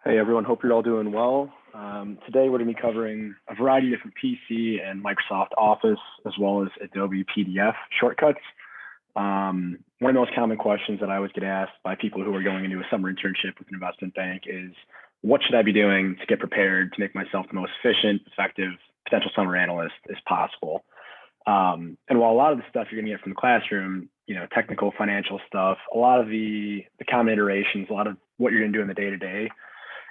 Hey everyone, hope you're all doing well. Today we're going to be covering a variety of different PC and Microsoft Office, as well as Adobe PDF shortcuts. One of the most common questions that I always get asked by people who are going into a summer internship with an investment bank is, what should I be doing to get prepared to make myself the most efficient, effective potential summer analyst as possible? And while a lot of the stuff you're going to get from the classroom, technical financial stuff, a lot of the common iterations, a lot of what you're going to do in the day-to-day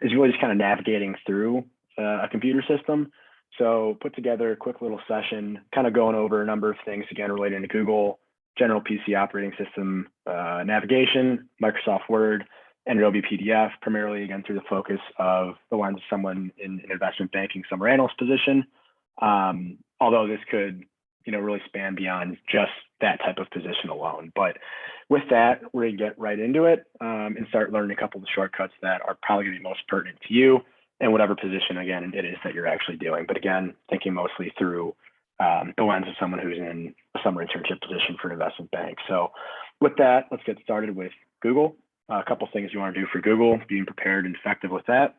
is really just kind of navigating through a computer system. So put together a quick little session, kind of going over a number of things, again, related to Google, general PC operating system navigation, Microsoft Word, and Adobe PDF, primarily, again, through the focus of the lens of someone in an investment banking summer analyst position. Although this could, really span beyond just that type of position alone. But with that, we're going to get right into it and start learning a couple of the shortcuts that are probably going to be most pertinent to you and whatever position, again, it is that you're actually doing. But again, thinking mostly through the lens of someone who's in a summer internship position for an investment bank. So with that, let's get started with Google. A couple of things you want to do for Google, being prepared and effective with that.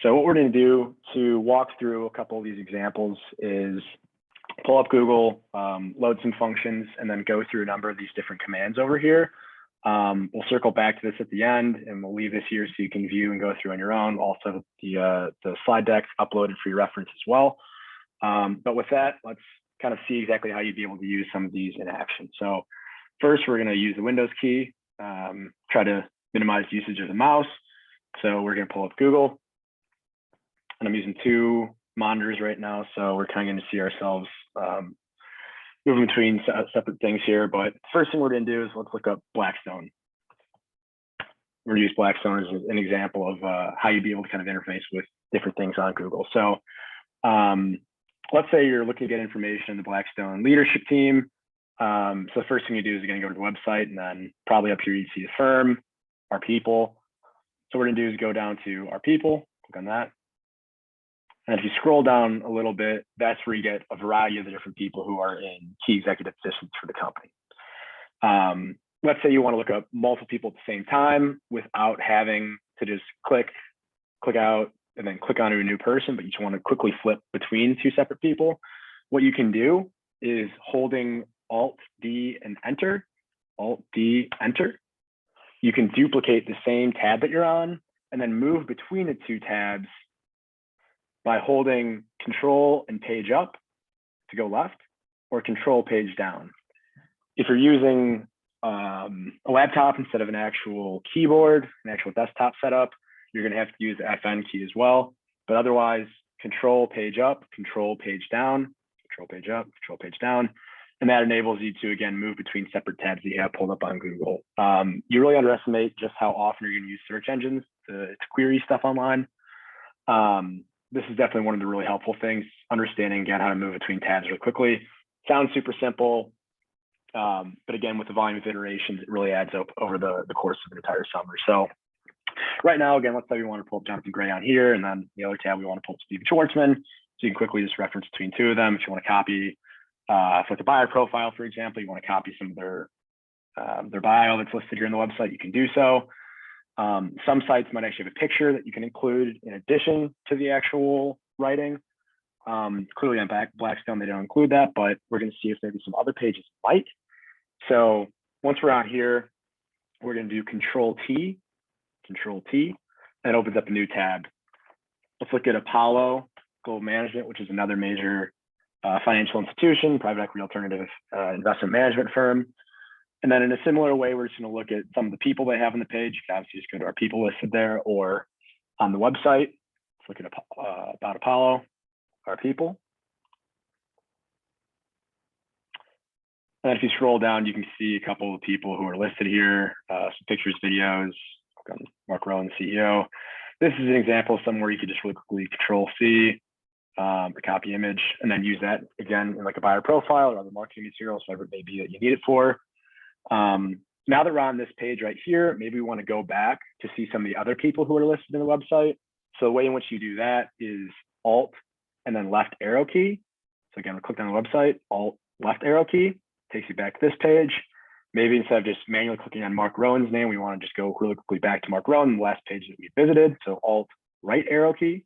So what we're going to do to walk through a couple of these examples is pull up Google, load some functions, and then go through a number of these different commands over here. We'll circle back to this at the end, and we'll leave this here so you can view and go through on your own. Also, the slide deck uploaded for your reference as well. But with that, let's kind of see exactly how you'd be able to use some of these in action. So first, we're going to use the Windows key, try to minimize usage of the mouse. So we're going to pull up Google, and I'm using two monitors right now, so we're kind of going to see ourselves moving between separate things here. But first thing we're going to do is let's look up Blackstone. We're going to use Blackstone as an example of how you'd be able to kind of interface with different things on Google. So let's say you're looking to get information in the Blackstone leadership team. So the first thing you do is you're going to go to the website, and then probably up here you see the firm, our people. So what we're going to do is go down to our people, click on that. And if you scroll down a little bit, that's where you get a variety of the different people who are in key executive positions for the company. Let's say you want to look up multiple people at the same time without having to just click out and then click onto a new person, but you just want to quickly flip between two separate people. What you can do is holding Alt-D and Enter, Alt-D, Enter. You can duplicate the same tab that you're on and then move between the two tabs by holding Control and Page Up to go left, or Control Page Down. If you're using a laptop instead of an actual keyboard, an actual desktop setup, you're going to have to use the FN key as well. But otherwise, Control Page Up, Control Page Down, Control Page Up, Control Page Down. And that enables you to, again, move between separate tabs that you have pulled up on Google. You really underestimate just how often you're going to use search engines to query stuff online. This is definitely one of the really helpful things, understanding, again, how to move between tabs really quickly. Sounds super simple, but again, with the volume of iterations, it really adds up over the course of an entire summer. So right now, again, let's say we want to pull up Jonathan Gray on here, and then the other tab, we want to pull up Stephen Schwartzman. So you can quickly just reference between two of them. If you want to copy, for the buyer profile, for example, you want to copy some of their bio that's listed here on the website, you can do so. Some sites might actually have a picture that you can include in addition to the actual writing. Clearly on Blackstone, they don't include that, but we're going to see if maybe some other pages might. So once we're out here, we're going to do Control T, that opens up a new tab. Let's look at Apollo Global Management, which is another major financial institution, private equity alternative investment management firm. And then in a similar way, we're just going to look at some of the people they have on the page. You can obviously just go to our people listed there, or on the website, let's look at about Apollo, our people. And then if you scroll down, you can see a couple of people who are listed here, some pictures, videos. Click on Mark Rowan, CEO. This is an example of somewhere you could just really quickly Control C, the copy image, and then use that again in like a buyer profile or other marketing materials, whatever it may be that you need it for. Now that we're on this page right here, maybe we want to go back to see some of the other people who are listed in the website. So the way in which you do that is Alt and then left arrow key. So again, we click on the website, Alt left arrow key, takes you back to this page. Maybe instead of just manually clicking on Mark Rowan's name, we want to just go really quickly back to Mark Rowan, the last page that we visited. So Alt right arrow key,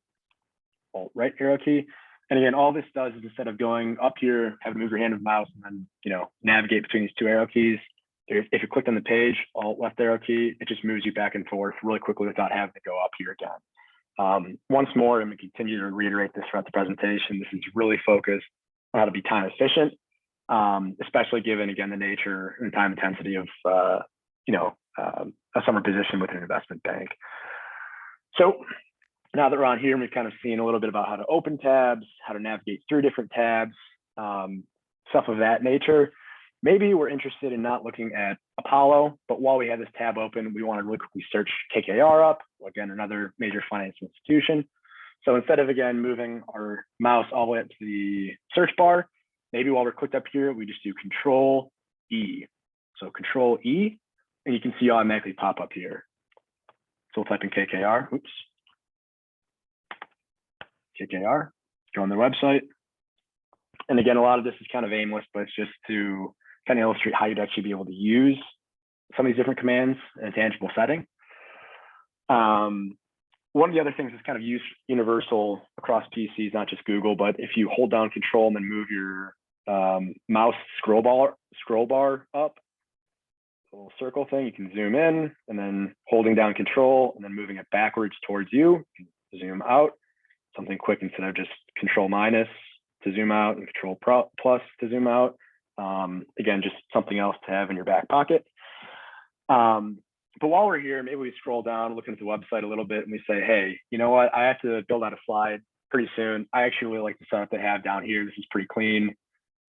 Alt right arrow key. And again, all this does is instead of going up here, have to move your hand with the mouse and then, you know, navigate between these two arrow keys. If you clicked on the page, Alt left arrow key, it just moves you back and forth really quickly without having to go up here again. Once more, and we continue to reiterate this throughout the presentation, this is really focused on how to be time efficient, especially given, again, the nature and time intensity of, a summer position with an investment bank. So now that we're on here, we've kind of seen a little bit about how to open tabs, how to navigate through different tabs, stuff of that nature. Maybe we're interested in not looking at Apollo, but while we have this tab open, we want to really quickly search KKR up, again, another major financial institution. So instead of, again, moving our mouse all the way up to the search bar, maybe while we're clicked up here, we just do Control E. So Control E, and you can see automatically pop up here. So we'll type in KKR, KKR, go on their website. And again, a lot of this is kind of aimless, but it's just to kind of illustrate how you'd actually be able to use some of these different commands in a tangible setting. One of the other things that's kind of universal across PCs, not just Google, but if you hold down Control and then move your mouse scroll bar up, a little circle thing, you can zoom in, and then holding down Control and then moving it backwards towards you, you can zoom out. Something quick instead of just Control minus to zoom out and Control plus to zoom out. Again, just something else to have in your back pocket. But while we're here, maybe we scroll down, looking at the website a little bit, and we say, hey, you know what? I have to build out a slide pretty soon. I actually really like the setup they have down here. This is pretty clean.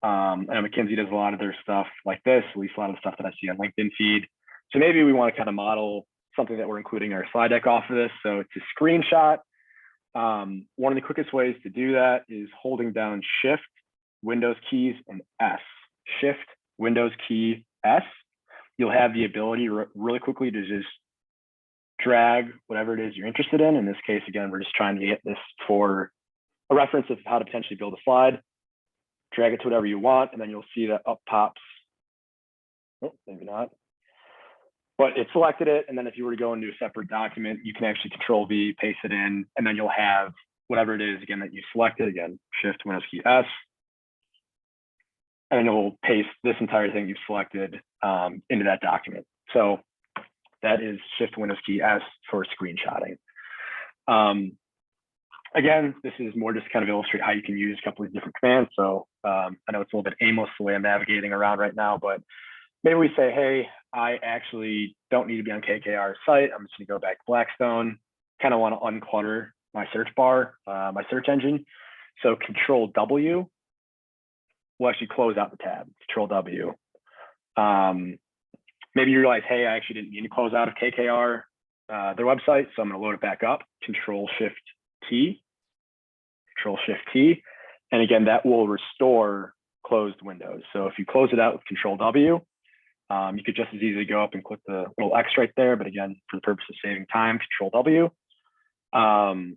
I know McKinsey does a lot of their stuff like this, at least a lot of the stuff that I see on LinkedIn feed. So maybe we want to kind of model something that we're including in our slide deck off of this. So it's a screenshot. One of the quickest ways to do that is holding down Shift, Windows keys, and S. Shift, Windows key, S. You'll have the ability really quickly to just drag whatever it is you're interested in. In this case, again, we're just trying to get this for a reference of how to potentially build a slide. Drag it to whatever you want, and then you'll see that up pops. Oh, maybe not. But it selected it, and then if you were to go into a separate document, you can actually Control V, paste it in, and then you'll have whatever it is, again, that you selected, again, Shift, Windows key, S, and then you'll paste this entire thing you've selected into that document. So that is Shift, Windows key, S for screenshotting. Again, this is more just kind of illustrate how you can use a couple of different commands. So I know it's a little bit aimless the way I'm navigating around right now, but maybe we say, hey, I actually don't need to be on KKR's site. I'm just gonna go back to Blackstone. Kind of want to unclutter my search bar, my search engine. So Control W will actually close out the tab, Control W. Maybe you realize, hey, I actually didn't mean to close out of KKR, their website. So I'm gonna load it back up, Control Shift T, Control Shift T. And again, that will restore closed windows. So if you close it out with Control W, you could just as easily go up and click the little X right there. But again, for the purpose of saving time, Control W.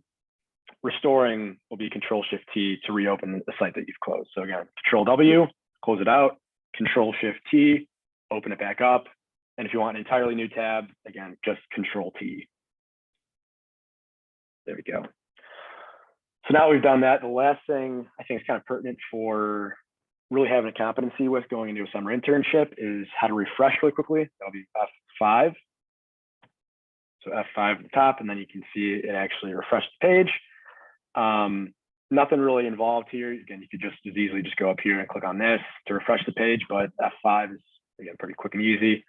Restoring will be Control Shift T to reopen the site that you've closed. So again, Control W, close it out, Control Shift T, open it back up. And if you want an entirely new tab, again, just Control T. There we go. So now we've done that. The last thing I think is kind of pertinent for really having a competency with going into a summer internship is how to refresh really quickly. That'll be F5. So F5 at the top, and then you can see it actually refreshed the page. Nothing really involved here. Again, you could just as easily just go up here and click on this to refresh the page, but F5 is, again, pretty quick and easy.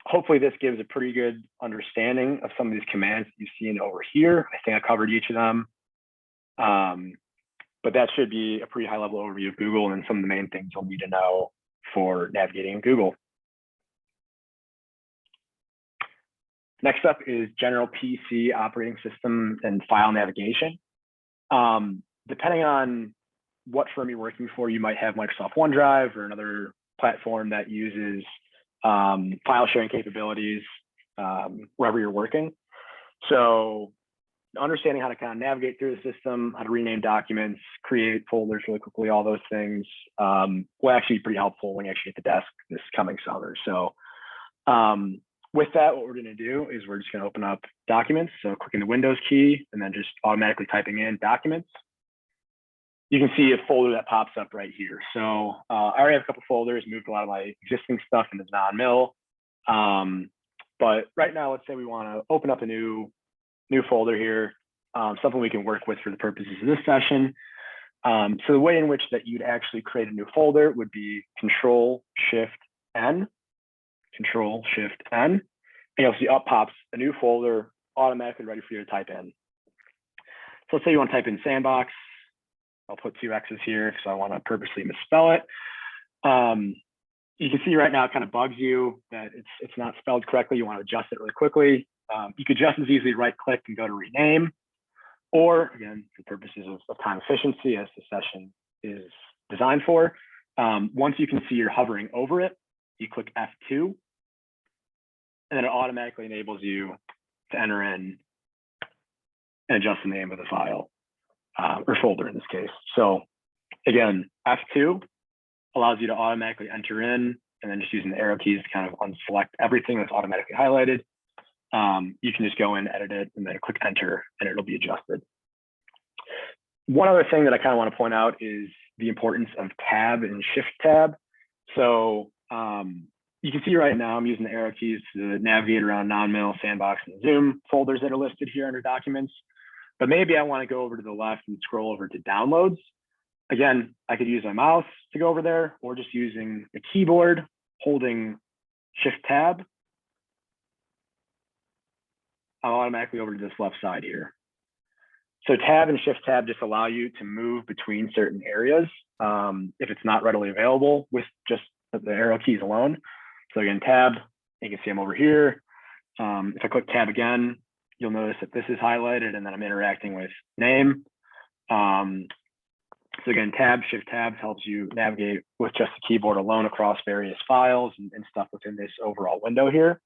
Hopefully this gives a pretty good understanding of some of these commands that you've seen over here. I think I covered each of them. But that should be a pretty high level overview of Google and some of the main things you'll need to know for navigating in Google. Next up is general PC operating system and file navigation. Depending on what firm you're working for, you might have Microsoft OneDrive or another platform that uses file sharing capabilities wherever you're working. So understanding how to kind of navigate through the system, how to rename documents, create folders really quickly, all those things will actually be pretty helpful when you actually hit the desk this coming summer. So With that, what we're going to do is we're just going to open up documents. So clicking the Windows key and then just automatically typing in documents. You can see a folder that pops up right here. So I already have a couple folders, moved a lot of my existing stuff into non-mill. But right now, let's say we want to open up a new folder here, something we can work with for the purposes of this session. So the way in which that you'd actually create a new folder would be Control-Shift-N, Control-Shift-N, and you'll see up pops a new folder automatically ready for you to type in. So let's say you want to type in sandbox. I'll put 2 X's here because I want to purposely misspell it. You can see right now it kind of bugs you that it's not spelled correctly. You want to adjust it really quickly. You could just as easily right click and go to rename, or again, for purposes of time efficiency, as the session is designed for, once you can see you're hovering over it, you click F2, and then it automatically enables you to enter in and adjust the name of the file, or folder in this case. So again, F2 allows you to automatically enter in, and then just using the arrow keys to kind of unselect everything that's automatically highlighted. You can just go in, edit it, and then click enter, and it'll be adjusted. One other thing that I kind of want to point out is the importance of tab and shift tab. So you can see right now I'm using the arrow keys to navigate around non-mill, sandbox, and Zoom folders that are listed here under documents. But maybe I want to go over to the left and scroll over to downloads. Again, I could use my mouse to go over there, or just using the keyboard, holding shift tab. I'm automatically over to this left side here. So tab and shift tab just allow you to move between certain areas if it's not readily available with just the arrow keys alone. So again, tab, you can see I'm over here. If I click tab again, you'll notice that this is highlighted and then I'm interacting with name. So again, tab, shift tab helps you navigate with just the keyboard alone across various files and stuff within this overall window here.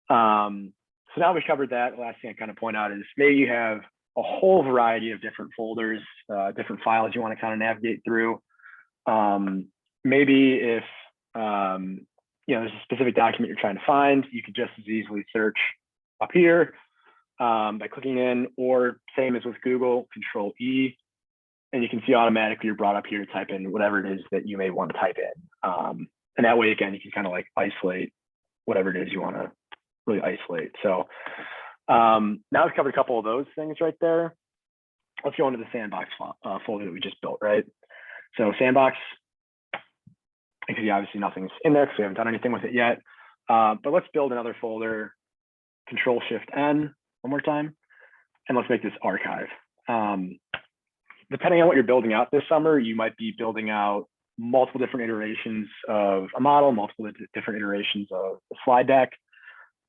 So now we've covered that. The last thing I kind of point out is maybe you have a whole variety of different folders, different files you want to kind of navigate through. Maybe if there's a specific document you're trying to find, you could just as easily search up here by clicking in, or same as with Google, Control E, and you can see automatically you're brought up here to type in whatever it is that you may want to type in. And that way, again, you can kind of like isolate whatever it is you want to really isolate. So now we've covered a couple of those things right there. Let's go into the sandbox folder that we just built, right? So sandbox, you can see obviously nothing's in there because we haven't done anything with it yet. But let's build another folder, Control-Shift-N one more time, and let's make this archive. Depending on what you're building out this summer, you might be building out multiple different iterations of a model, multiple different iterations of a slide deck.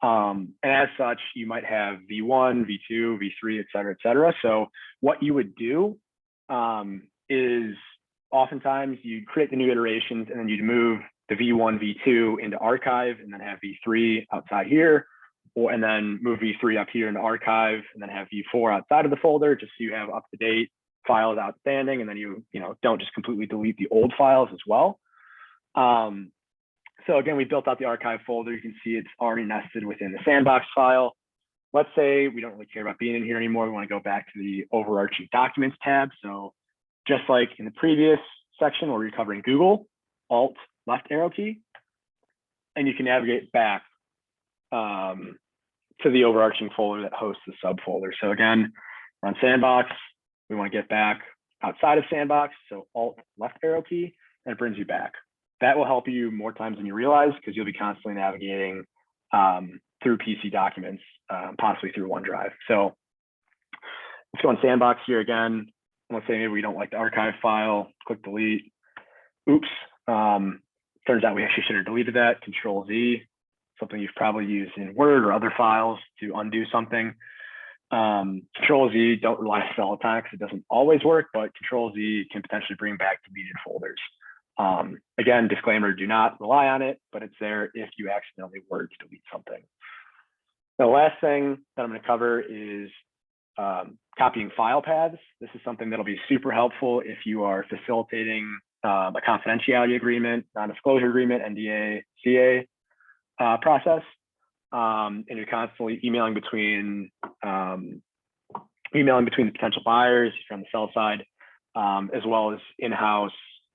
And as such, you might have V1, V2, V3, et cetera, et cetera. So what you would do is oftentimes you'd create the new iterations and then you'd move the V1, V2 into archive and then have V3 outside here, and then move V3 up here into archive and then have V4 outside of the folder, just so you have up-to-date files outstanding, and then you don't just completely delete the old files as well. So again, we built out the archive folder. You can see it's already nested within the sandbox file. Let's say we don't really care about being in here anymore. We want to go back to the overarching documents tab. So just like in the previous section where we're covering Google, Alt left arrow key, and you can navigate back to the overarching folder that hosts the subfolder. So again, we're on sandbox. We want to get back outside of sandbox. So Alt left arrow key, and it brings you back. That will help you more times than you realize, because you'll be constantly navigating through PC documents, possibly through OneDrive. So let's go on sandbox here again. Let's say maybe we don't like the archive file, click delete. Oops. Turns out we actually should have deleted that. Control Z, something you've probably used in Word or other files to undo something. Control Z, don't rely on it all the time because it doesn't always work, but Control Z can potentially bring back deleted folders. Again, disclaimer, do not rely on it, but it's there if you accidentally were to delete something. The last thing that I'm going to cover is copying file paths. This is something that'll be super helpful if you are facilitating a confidentiality agreement, non-disclosure agreement, NDA, CA process. and you're constantly emailing between the potential buyers from the sell side, as well as in-house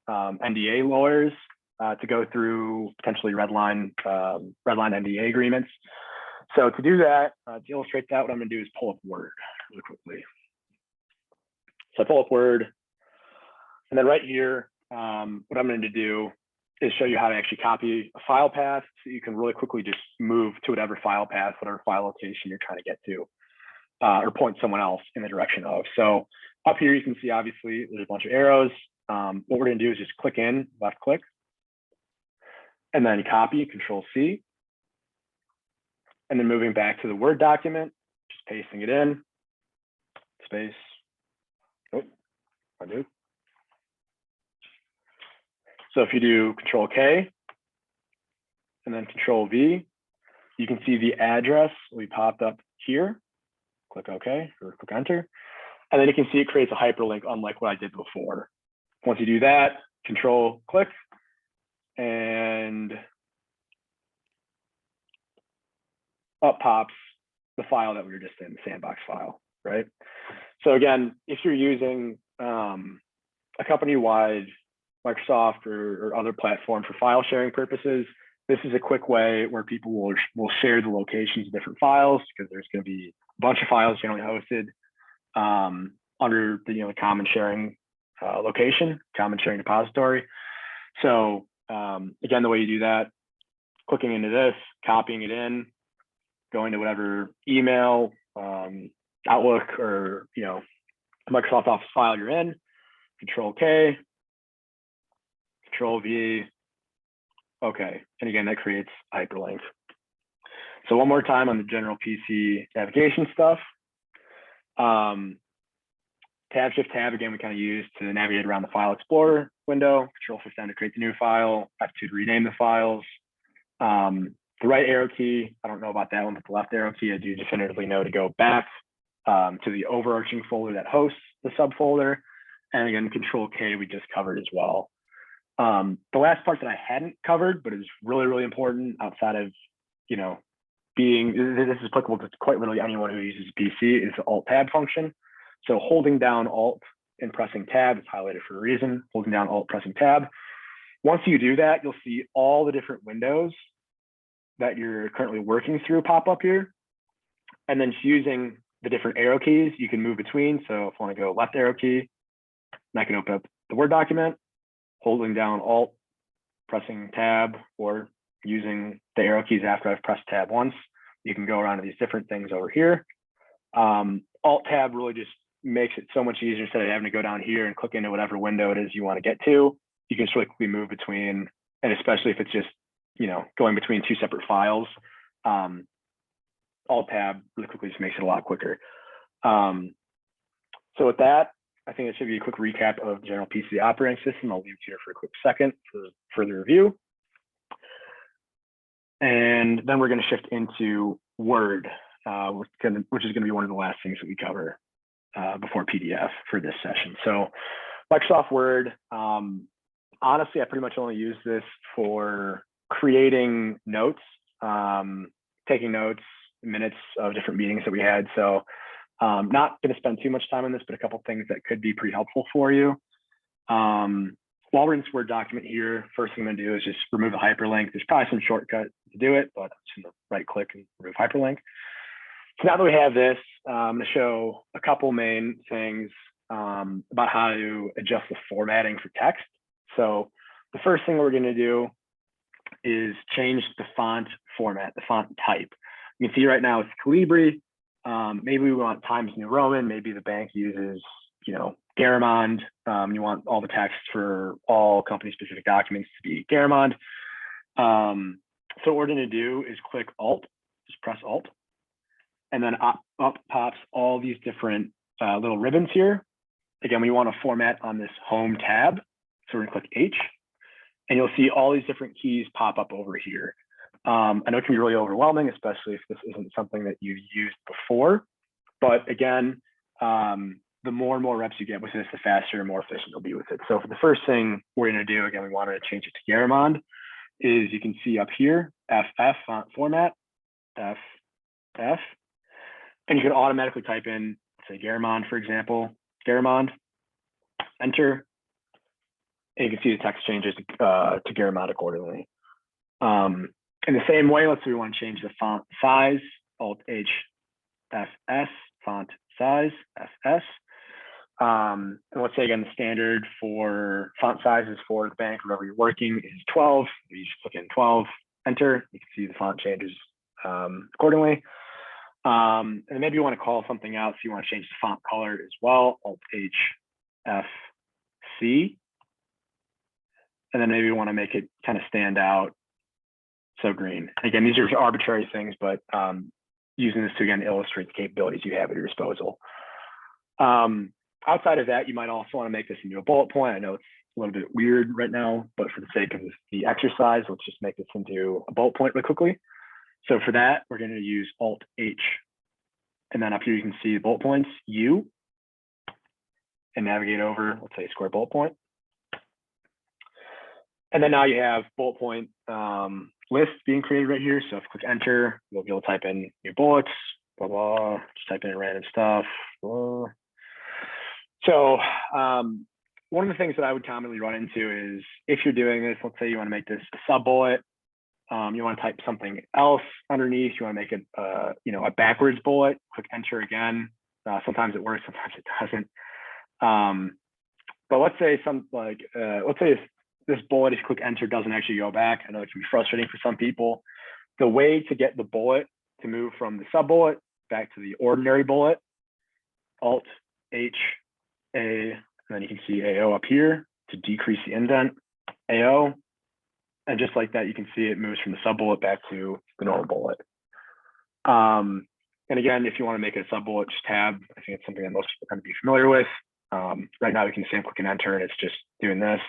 NDA lawyers to go through potentially redline NDA agreements. So to do that, to illustrate that, what I'm going to do is pull up Word really quickly. So I pull up Word, and then right here, what I'm going to do is show you how to actually copy a file path so you can really quickly just move to whatever file path, whatever file location you're trying to get to, or point someone else in the direction of. So up here, you can see, obviously, there's a bunch of arrows. What we're going to do is just click in, left click, and then copy, Control C. And then moving back to the Word document, just pasting it in, space, oh, I do. So if you do Control K and then Control V, you can see the address will be popped up here. Click OK or click Enter. And then you can see it creates a hyperlink, unlike what I did before. Once you do that, Control click, and up pops the file that we were just in, the sandbox file, right? So again, if you're using a company-wide Microsoft or other platform for file sharing purposes, this is a quick way where people will share the locations of different files, because there's going to be a bunch of files generally hosted under the common sharing location, common sharing depository. So again, the way you do that, clicking into this, copying it in, going to whatever email, Outlook, or Microsoft Office file you're in, Control K, Control V, okay. And again, that creates a hyperlink. So one more time on the general PC navigation stuff. Tab Shift Tab, again, we kind of use to navigate around the File Explorer window. Control Shift N to create the new file, F2 to rename the files. The right arrow key, I don't know about that one, but the left arrow key, I do definitively know to go back to the overarching folder that hosts the subfolder. And again, Control K we just covered as well. The last part that I hadn't covered, but is really, really important outside of, this is applicable to quite literally anyone who uses PC, is the Alt-Tab function. So holding down Alt and pressing Tab, it's highlighted for a reason, holding down Alt, pressing Tab. Once you do that, you'll see all the different windows that you're currently working through pop up here. And then using the different arrow keys, you can move between. So if I want to go left arrow key, and I can open up the Word document, holding down Alt, pressing Tab, or using the arrow keys after I've pressed Tab once, you can go around to these different things over here. Alt-Tab really just makes it so much easier. Instead of having to go down here and click into whatever window it is you want to get to, you can quickly move between, and especially if it's just, going between two separate files, Alt-Tab really quickly just makes it a lot quicker. So with that, I think it should be a quick recap of general PC operating system. I'll leave it here for a quick second for further review. And then we're going to shift into Word, which is going to be one of the last things that we cover before PDF for this session. So Microsoft Word, honestly, I pretty much only use this for creating notes, taking notes, minutes of different meetings that we had. So not going to spend too much time on this, but a couple of things that could be pretty helpful for you. While we're in this Word document here, first thing I'm going to do is just remove the hyperlink. There's probably some shortcut to do it, but I'm just going to right click and remove hyperlink. So now that we have this, I'm going to show a couple main things about how to adjust the formatting for text. So the first thing we're going to do is change the font format, the font type. You can see right now it's Calibri. Maybe we want Times New Roman. Maybe the bank uses, Garamond. You want all the text for all company-specific documents to be Garamond. So what we're going to do is click Alt, just press Alt, and then up pops all these different little ribbons here. Again, we want to format on this Home tab. So we're going to click H, and you'll see all these different keys pop up over here. I know it can be really overwhelming, especially if this isn't something that you've used before. But again, the more and more reps you get with this, the faster and more efficient you'll be with it. So for the first thing we're going to do, again, we wanted to change it to Garamond, is you can see up here, FF font format. F, F. And you can automatically type in, say, Garamond, for example, Garamond, enter. And you can see the text changes to Garamond accordingly. In the same way, let's say we want to change the font size, Alt-H, FS, font size, FS. And let's say, again, the standard for font sizes for the bank, wherever you're working, is 12. You just click in 12, enter. You can see the font changes accordingly. And maybe you want to call something out, so you want to change the font color as well, Alt-H, F, C. And then maybe you want to make it kind of stand out, so green. Again, these are arbitrary things, but using this to, again, illustrate the capabilities you have at your disposal. Outside of that, you might also want to make this into a bullet point. I know it's a little bit weird right now, but for the sake of the exercise, let's just make this into a bullet point really quickly. So for that, we're going to use Alt-H. And then up here, you can see the bullet points, U, and navigate over, let's say, a square bullet point. And then now you have bullet point list being created right here. So if you click enter, you'll be able to type in new bullets, blah, blah, just type in random stuff. Blah. So one of the things that I would commonly run into is if you're doing this, let's say you want to make this a sub bullet, you want to type something else underneath, you want to make it a backwards bullet, click enter again. Sometimes it works, sometimes it doesn't. But let's say this bullet, if you click enter, doesn't actually go back. I know it can be frustrating for some people. The way to get the bullet to move from the sub bullet back to the ordinary bullet, Alt H A, and then you can see AO up here to decrease the indent, AO. And just like that, you can see it moves from the sub bullet back to the normal bullet. And again, if you want to make it a sub bullet, just tab. I think it's something that most people are going to be familiar with. Right now, we can say click and enter, and it's just doing this.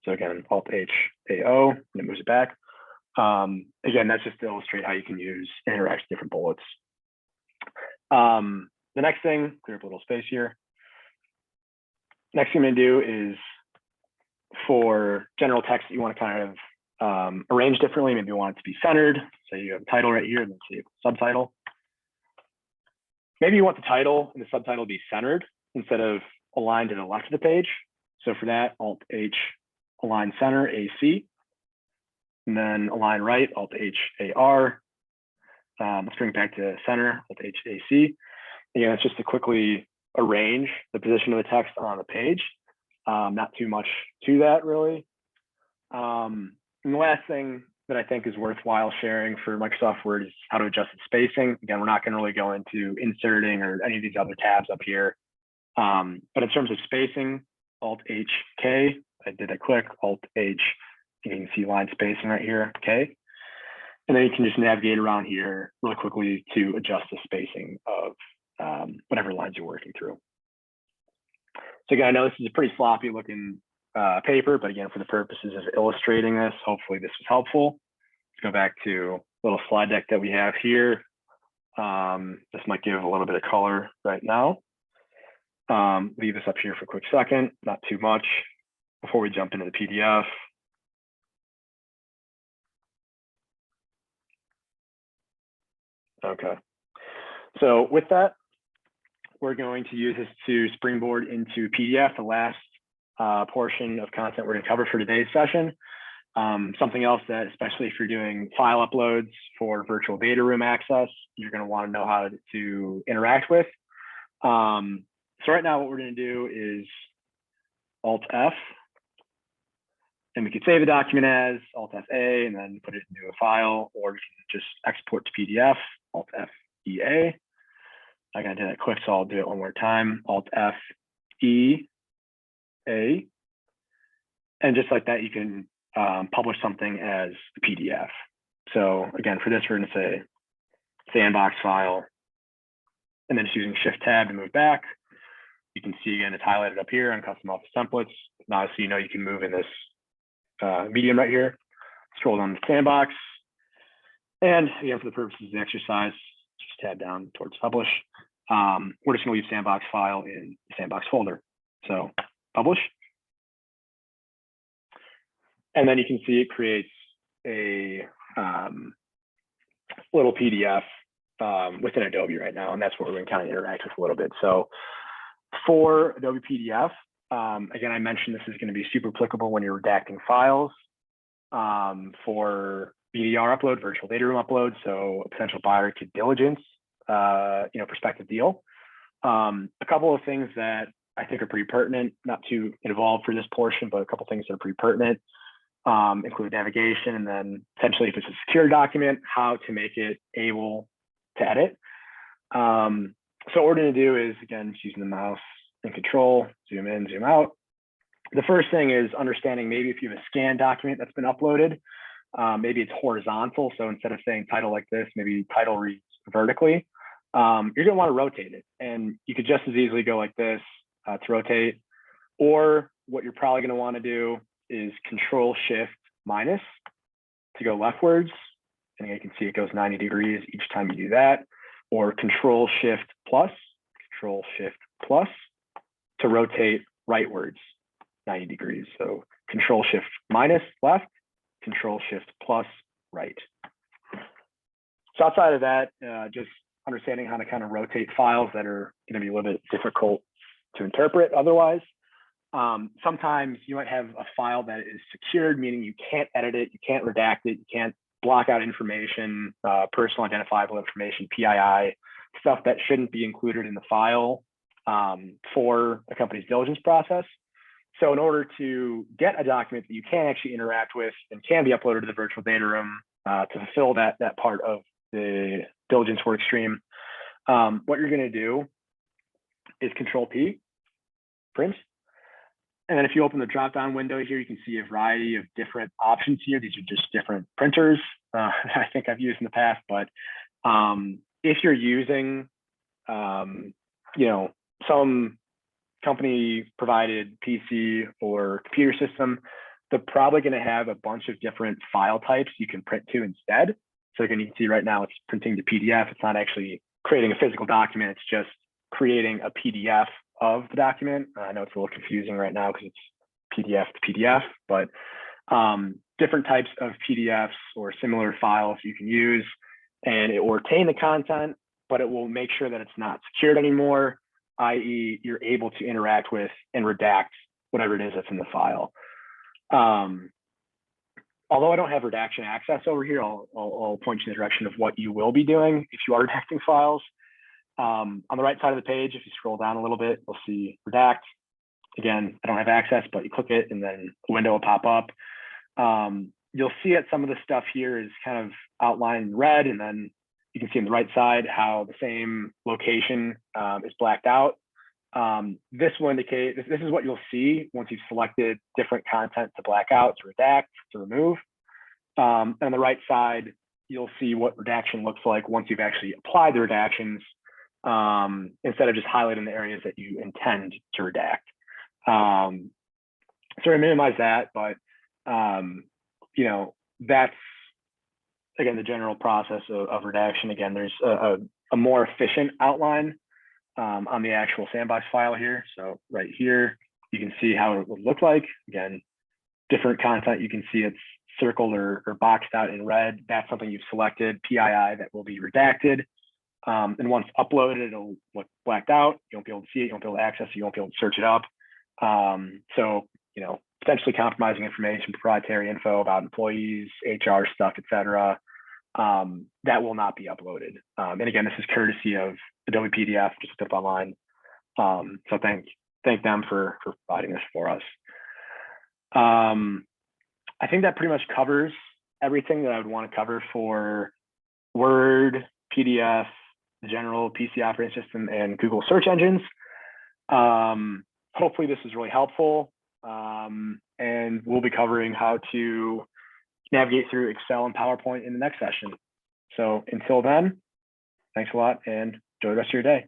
So again, Alt H A O, and it moves it back. Again, that's just to illustrate how you can use and interact with different bullets. The next thing, clear up a little space here. Next thing I'm going to do is for general text that you want to kind of arrange differently. Maybe you want it to be centered. So you have a title right here, and then so you have a subtitle. Maybe you want the title and the subtitle to be centered instead of aligned to the left of the page. So for that, Alt H, align center, AC, and then align right, Alt H, AR. Let's bring it back to center, Alt H, AC. Again, it's just to quickly arrange the position of the text on the page. Not too much to that, really. And the last thing that I think is worthwhile sharing for Microsoft Word is how to adjust the spacing. Again, we're not going to really go into inserting or any of these other tabs up here. But in terms of spacing, Alt H K, I did a click, Alt H, you can see line spacing right here, K. And then you can just navigate around here really quickly to adjust the spacing of whatever lines you're working through. So again, I know this is a pretty sloppy looking paper, but again, for the purposes of illustrating this, hopefully this was helpful. Let's go back to a little slide deck that we have here. This might give a little bit of color right now. Leave this up here for a quick second, not too much, before we jump into the PDF. Okay, so with that, we're going to use this to springboard into PDF, the last portion of content we're going to cover for today's session. Something else that, especially if you're doing file uploads for virtual data room access, you're going to want to know how to interact with. So right now, what we're going to do is Alt F, and we could save the document as Alt F A and then put it into a file, or we can just export to PDF, Alt F E A. I gotta do that quick, so I'll do it one more time. Alt F E A, and just like that, you can publish something as a PDF. So again, for this, we're going to say sandbox file, and then just using Shift Tab to move back. You can see again, it's highlighted up here on custom office templates. Now, so you know you can move in this medium right here. Scroll down to sandbox, and again, for the purposes of the exercise, just tab down towards publish. We're just going to leave sandbox file in the sandbox folder. So publish. And then you can see it creates a little PDF within Adobe right now, and that's what we're going to kind of interact with a little bit. So for Adobe PDF, again, I mentioned this is going to be super applicable when you're redacting files for VDR upload, virtual data room upload. So a potential buyer could diligence, prospective deal. A couple of things that I think are pretty pertinent, not too involved for this portion, but a couple of things that are pretty pertinent include navigation, and then potentially if it's a secure document, how to make it able to edit. So what we're going to do is, again, just using the mouse and control, zoom in, zoom out. The first thing is understanding maybe if you have a scanned document that's been uploaded, maybe it's horizontal. So instead of saying title like this, maybe title reads vertically. You're going to want to rotate it. And you could just as easily go like this to rotate. Or what you're probably going to want to do is Control-Shift-minus to go leftwards. And you can see it goes 90 degrees each time you do that. Or Control-Shift-plus, Control-Shift-plus to rotate rightwards 90 degrees. So Control-Shift-minus left, Control-Shift-plus right. So outside of that, just understanding how to kind of rotate files that are going to be a little bit difficult to interpret otherwise. Sometimes you might have a file that is secured, meaning you can't edit it, you can't redact it, you can't block out information, personal identifiable information, PII, stuff that shouldn't be included in the file for a company's diligence process. So in order to get a document that you can actually interact with and can be uploaded to the virtual data room to fulfill that part of the diligence work stream, what you're going to do is Control-P, print. And then if you open the drop-down window here, you can see a variety of different options here. These are just different printers I think I've used in the past. But if you're using, some company-provided PC or computer system, they're probably going to have a bunch of different file types you can print to instead. So you can see right now it's printing to PDF. It's not actually creating a physical document. It's just creating a PDF of the document. I know it's a little confusing right now because it's PDF to PDF, but different types of PDFs or similar files you can use, and it will retain the content, but it will make sure that it's not secured anymore, i.e. you're able to interact with and redact whatever it is that's in the file. Although I don't have redaction access over here, I'll point you in the direction of what you will be doing if you are redacting files. On the right side of the page, if you scroll down a little bit, you'll see redact. Again, I don't have access, but you click it and then a window will pop up. You'll see that some of the stuff here is kind of outlined in red, and then you can see on the right side how the same location is blacked out. This will indicate, this is what you'll see once you've selected different content to black out, to redact, to remove. And on the right side, you'll see what redaction looks like once you've actually applied the redactions, instead of just highlighting the areas that you intend to redact. So I minimize that, but that's, again, the general process of redaction. Again, there's a more efficient outline on the actual sandbox file here. So right here, you can see how it would look like. Again, different content, you can see it's circled or boxed out in red. That's something you've selected, PII, that will be redacted. And once uploaded, it'll look blacked out. You won't be able to see it. You won't be able to access it. You won't be able to search it up. So, potentially compromising information, proprietary info about employees, HR stuff, et cetera, that will not be uploaded. And again, this is courtesy of Adobe PDF, just looked up online. So thank them for providing this for us. I think that pretty much covers everything that I would want to cover for Word, PDF, general PC operating system, and Google search engines. Hopefully this is really helpful. And we'll be covering how to navigate through Excel and PowerPoint in the next session. So until then, thanks a lot and enjoy the rest of your day.